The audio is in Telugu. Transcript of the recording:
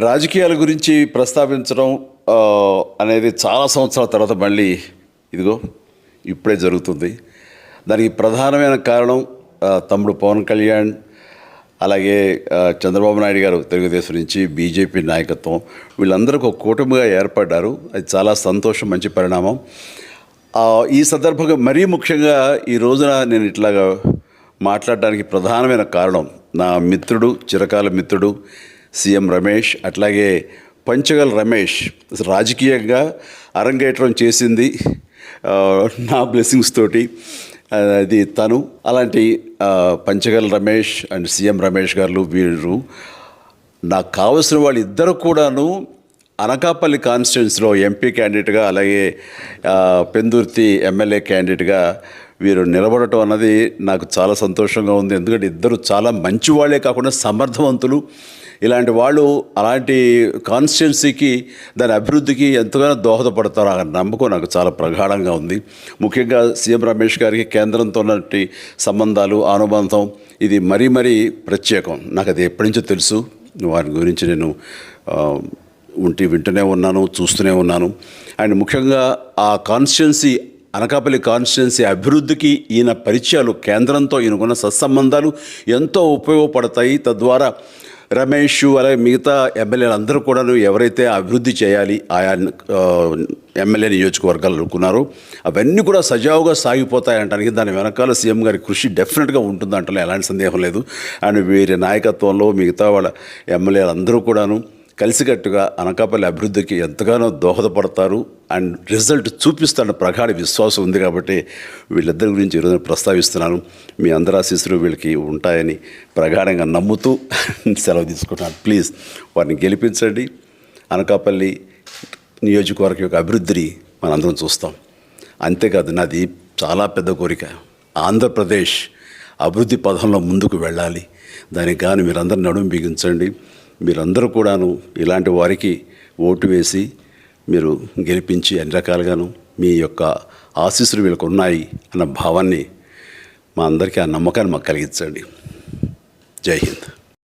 రాజకీయాల గురించి ప్రస్తావించడం అనేది చాలా సంవత్సరాల తర్వాత మళ్ళీ ఇదిగో ఇప్పుడే జరుగుతుంది. దానికి ప్రధానమైన కారణం తమ్ముడు పవన్ కళ్యాణ్, అలాగే చంద్రబాబు నాయుడు గారు తెలుగుదేశం నుంచి బీజేపీ నాయకత్వం, వీళ్ళందరూ ఒక కూటమిగా ఏర్పడ్డారు. అది చాలా సంతోషం, మంచి పరిణామం. ఈ సందర్భంగా మరీ ముఖ్యంగా ఈ రోజున నేను ఇట్లాగా మాట్లాడడానికి ప్రధానమైన కారణం నా మిత్రుడు, చిరకాల మిత్రుడు సీఎం రమేష్, అట్లాగే పంచగల్ రమేష్ రాజకీయంగా అరంగేట్రం చేసింది నా బ్లెస్సింగ్స్ తోటి. అది తను. అలాంటి పంచగల్ రమేష్ అండ్ సీఎం రమేష్ గారు వీరు నాకు కావలసిన వాళ్ళు ఇద్దరు కూడాను అనకాపల్లి కాన్స్టిట్యున్సీలో ఎంపీ క్యాండిడేట్గా, అలాగే పెందుర్తి ఎమ్మెల్యే క్యాండిడేట్గా వీరు నిలబడటం అన్నది నాకు చాలా సంతోషంగా ఉంది. ఎందుకంటే ఇద్దరు చాలా మంచి వాళ్ళే కాకుండా సమర్థవంతులు. ఇలాంటి వాళ్ళు అలాంటి కాన్స్టిట్యున్సీకి, దాని అభివృద్ధికి ఎంతగానో దోహదపడతారు అన్న నమ్మకం నాకు చాలా ప్రగాఢంగా ఉంది. ముఖ్యంగా సీఎం రమేష్ గారికి కేంద్రంతో ఉన్నటువంటి సంబంధాలు, అనుబంధం ఇది మరీ మరీ ప్రత్యేకం. నాకు అది ఎప్పటి నుంచో తెలుసు. వారి గురించి నేను వింటూనే ఉన్నాను, చూస్తూనే ఉన్నాను. అండ్ ముఖ్యంగా ఆ కాన్స్టిట్యున్సీ, అనకాపల్లి కాన్స్టిట్యున్సీ అభివృద్ధికి ఈయన పరిచయాలు, కేంద్రంతో ఈయనకున్న సత్సంబంధాలు ఎంతో ఉపయోగపడతాయి. తద్వారా రమేష్ అలాగే మిగతా ఎమ్మెల్యేలు అందరూ కూడా ఎవరైతే అభివృద్ధి చేయాలి ఆయా ఎమ్మెల్యే నియోజకవర్గాలు అనుకున్నారో అవన్నీ కూడా సజావుగా సాగిపోతాయంటానికి దాని వెనకాల సీఎం గారి కృషి డెఫినెట్గా ఉంటుందంటే ఎలాంటి సందేహం లేదు. అండ్ వీరి నాయకత్వంలో మిగతా వాళ్ళ ఎమ్మెల్యేలు అందరూ కూడాను కలిసికట్టుగా అనకాపల్లి అభివృద్ధికి ఎంతగానో దోహదపడతారు అండ్ రిజల్ట్ చూపిస్తారన్న ప్రగాఢ విశ్వాసం ఉంది. కాబట్టి వీళ్ళిద్దరి గురించి ఈరోజు ప్రస్తావిస్తున్నాను. మీ అందరి ఆశీస్సులు వీళ్ళకి ఉంటాయని ప్రగాఢంగా నమ్ముతూ సెలవు తీసుకుంటున్నాను. ప్లీజ్ వారిని గెలిపించండి. అనకాపల్లి నియోజకవర్గం యొక్క అభివృద్ధిని మనందరం చూస్తాం. అంతేకాదు, నాది చాలా పెద్ద కోరిక, ఆంధ్రప్రదేశ్ అభివృద్ధి పథంలో ముందుకు వెళ్ళాలి. దానికి కానీ మీరందరూ నడుము బిగించండి. మీరందరూ కూడాను ఇలాంటి వారికి ఓటు వేసి మీరు గెలిపించి అన్ని రకాలుగాను మీ యొక్క ఆశీస్సులు వీళ్ళకు ఉన్నాయి అన్న భావాన్ని మా అందరికీ, ఆ నమ్మకాన్ని మాకు కలిగించండి. జై హింద్.